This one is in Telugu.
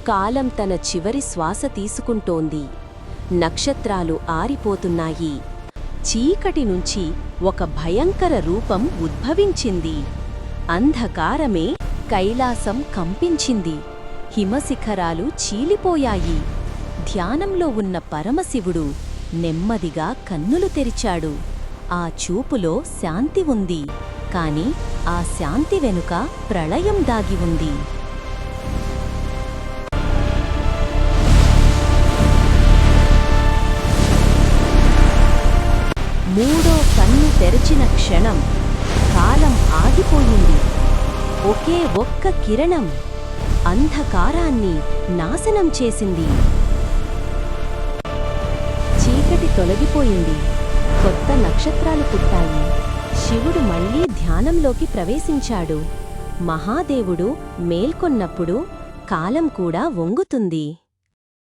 కాలం తన చివరి శ్వాస తీసుకుంటోంది. నక్షత్రాలు ఆరిపోతున్నాయి. చీకటి నుంచి ఒక భయంకర రూపం ఉద్భవించింది. అంధకారమే కైలాసం కంపించింది. హిమశిఖరాలు చీలిపోయాయి. ధ్యానంలో ఉన్న పరమశివుడు నెమ్మదిగా కన్నులు తెరిచాడు. ఆ చూపులో శాంతి ఉంది. కాని ఆ శాంతి వెనుక ప్రళయం దాగి ఉంది. మూడో కన్ను తెరచిన క్షణం కాలం ఆగిపోయింది. ఒకే ఒక్క కిరణం అంధకారాన్ని నాశనం చేసింది. చీకటి తొలగిపోయింది. కొత్త నక్షత్రాలు పుట్టాయి. శివుడు మళ్లీ ధ్యానంలోకి ప్రవేశించాడు. మహాదేవుడు మేల్కొన్నప్పుడు కాలం కూడా వంగుతుంది.